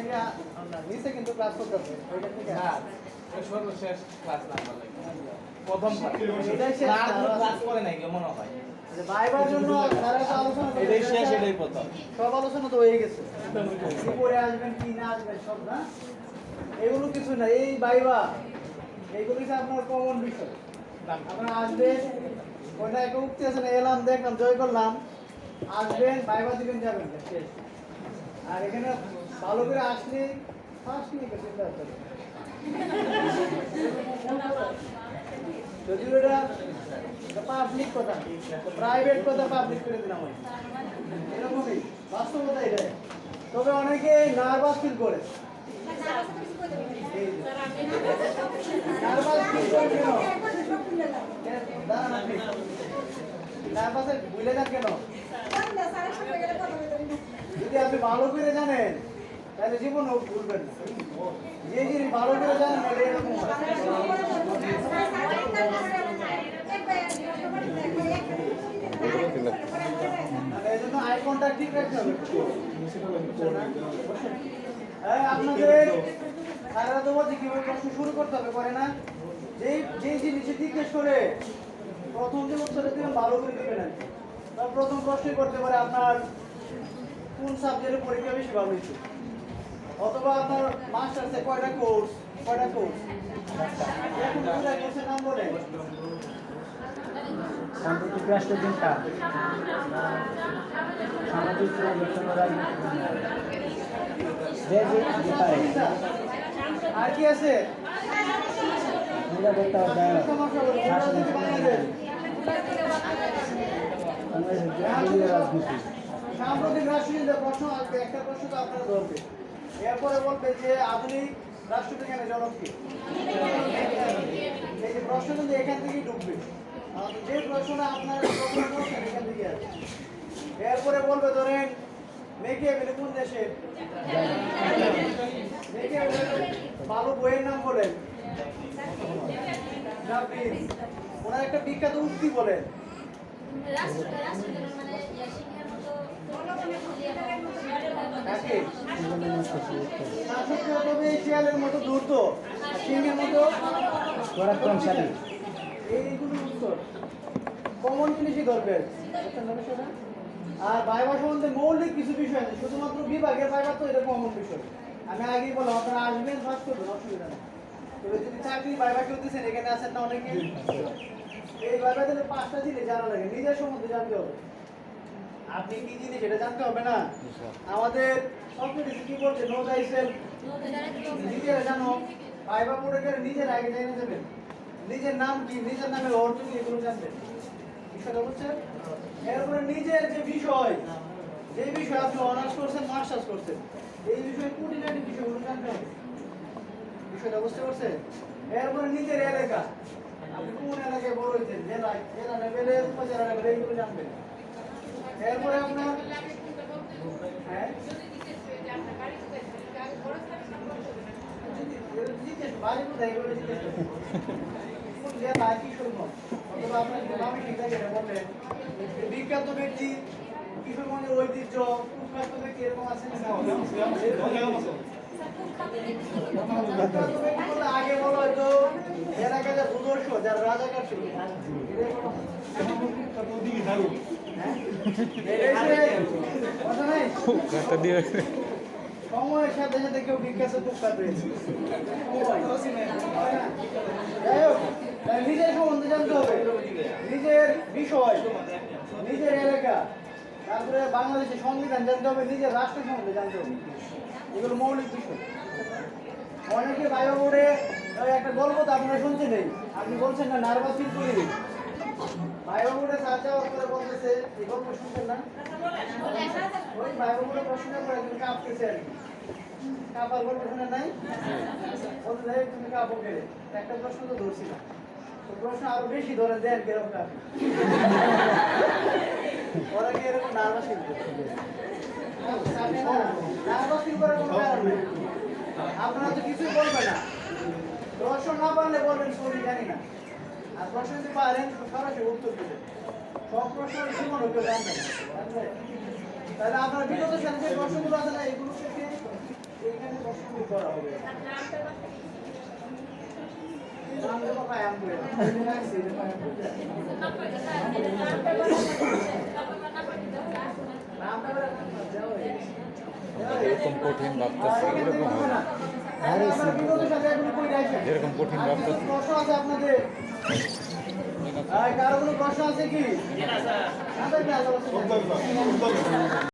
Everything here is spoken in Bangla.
থেকে নিচে কিন্তু ক্লাস করতেছে ওইটা থেকে না সর্বশেষ ক্লাস না প্রথম এটাই শেষ না ক্লাস করে নাই কেমন হয় ভাইবার জন্য তারা তো আলোচনা করে এটাই শেষ এটাই প্রথম সব আলোচনা তো হয়ে গেছে কি করে আসবেন কি না আসবেন সব না এগুলো কিছু না এই ভাইবা এইগুলো হচ্ছে আপনার কমন বিষয় আপনারা আসবেন ওইটা একটা উক্তি আছে না এলাম দেখলাম জয় করলাম আসবেন ভাইবা দিবেন যাবেন শেষ আর এখানে ভালো করে আসলে ফার্স্ট নিয়ে চিন্তা করতে হবে যদিও এটা পাবলিক কথা প্রাইভেট কথা পাবলিক করে দিলাম এরকমই বাস্তবতা এটাই তবে অনেকে নার্ভাস ফিল করে নার্ভাস ফিল করে কেন দাঁড়ান আপনি নার্ভাসে ভুলে যান কেন যদি আপনি ভালো করে জানেন তাহলে জীবনও ভুলবেন না যে জিনিস ভালো করে জানেন তাহলে এরকম এই জন্য আই কন্টাক্ট ঠিক রাখতে হবে আপনাদের সারা তো বলছি কিভাবে প্রশ্ন শুরু করতে হবে করে না যে জিনিসের জিজ্ঞেস করে প্রথম যে উত্তরে দিবেন ভালো করে দিবেন প্রথম প্রশ্নই করতে পারে আপনার কোন সাবজেক্টের পরীক্ষা বেশি ভালো হয়েছে অথবা আপনার মাস্টার্সে কয়টা কোর্স এখন পুরো কোর্সের নাম বলে সাম্প্রতিক রাষ্ট্রচিন্তা সামাজিক আর কি আছে নিরাপত্তা অধ্যয়ন রাজনীতি সাম্প্রতিক রাষ্ট্রচিন্তা প্রশ্ন আসবে একটা প্রশ্ন তো আপনারা ধরবে এরপরে বলবে যে আধুনিক রাষ্ট্রবিজ্ঞানের জনক কি এই যে প্রশ্ন কিন্তু এখান থেকেই ঢুকবে যে প্রশ্নটা আপনারা প্রশ্ন করছেন এখান থেকে আসবে এরপরে বলবে ধরেন মেকিয়াভেলি কোন দেশের ভালো বইয়ের নাম বলেন ওনার একটা বিখ্যাত উক্তি বলেন শিয়ালের মতো দ্রুত সিংহের মতো পরাক্রমশালী এইগুলো উত্তর কমন জিনিসই দরকার আর ভাইবা সম্বন্ধে মৌলিক কিছু বিষয় আছে শুধুমাত্র বিভাগের ভাইবা তো এটা কমন বিষয় আমি আগেই বললাম আপনারা আসবেন ফার্স্ট করবেন অসুবিধা নেই তবে যদি চাকরি ভাইবা কেউ দিচ্ছেন এখানে আছেন না অনেকে এই ভাইবা দিলে 5টা জিনিস জানা লাগে নিজের সম্বন্ধে জানতে হবে আপনি কি জিনিস এটা জানতে হবে না আমাদের সবকিছু কি বলছে নো দাই সেলফ নিজেরা জানো ভাইবা পড়ে গেলে নিজের আগে জেনে যাবেন নিজের নাম কি নিজের নামের অর্থ কি এগুলো জানবেন বিষয়টা বুঝছেন এরপরে নিজের যে বিষয় আপনি অনার্স করছেন মাস্টার্স করছেন এই বিষয়ে খুঁটিনাটি বিষয়গুলো জানতে হবে বিষয়টা বুঝতে পারছেন এরপরে নিজের এলাকা আপনি কোন এলাকায় বড় হয়েছেন জেলা লেভেলে উপজেলা লেভেলে এইগুলো জানবেন এরপরে আপনার হ্যাঁ বাড়ি কোথায় এগুলো জিজ্ঞেস বিখ্যাত ব্যক্তি কিশোরগঞ্জের ঐতিহ্য কুখ্যাত ব্যক্তি এরকম আছে আগে বলো হয়তো এলাকায় যা দুদর্শ যারা রাজাকার ছিল সময়ের সাথে সাথে কেউ বিখ্যাত কুখ্যাত হয়েছে যাই হোক নিজের সম্বন্ধে জানতে হবে নিজের বিষয় নিজের এলাকা তারপরে বাংলাদেশের সংবিধান জানতে হবে নিজের রাষ্ট্র সম্বন্ধে জানতে হবে এগুলো মৌলিক বিষয় অনেকে বাইরে বোর্ডে একটা গল্প তো আপনারা শুনতে নেই আপনি বলছেন না নার্ভাস ফিল করি বাইরে বোর্ডে স্যার যাওয়ার পরে বলতেছে এই গল্প শুনছেন না ওই বাইরে বোর্ডে প্রশ্ন করে তুমি কাঁপতেছে আর কি কাঁপার গল্প শুনে নাই বলতে তুমি কাঁপো গেলে একটা প্রশ্ন তো ধরছি না প্রশ্ন আরো বেশি ধরে দেন কিরকম ওরা কি এরকম নার্ভাস ফিল করে নার্ভাস ফিল করার কোনো কারণ নেই আপনারা তো কিছুই বলবে না প্রশ্ন না পারলে বলবেন সরি জানি না আর প্রশ্ন যদি পারেন সরাসরি উত্তর দেবেন সব প্রশ্ন জীবন কেউ জানবে না তাহলে আপনারা বিগত সালে যে প্রশ্নগুলো আছে না এগুলো থেকে এইখানে কি করা হবে নামটা তো পায় আমগুলো এই না সিরে পায় নামটা বলে যাও যেরকম কঠিন ভাবতেছি এরকম হবে আরে আমরা বিনোদের সাথে এখন কই যাইছেন যেরকম কঠিন আর কিছু ভাবতেছি প্রশ্ন আছে আপনাদের কারো কোনো প্রশ্ন আছে কি? না স্যার।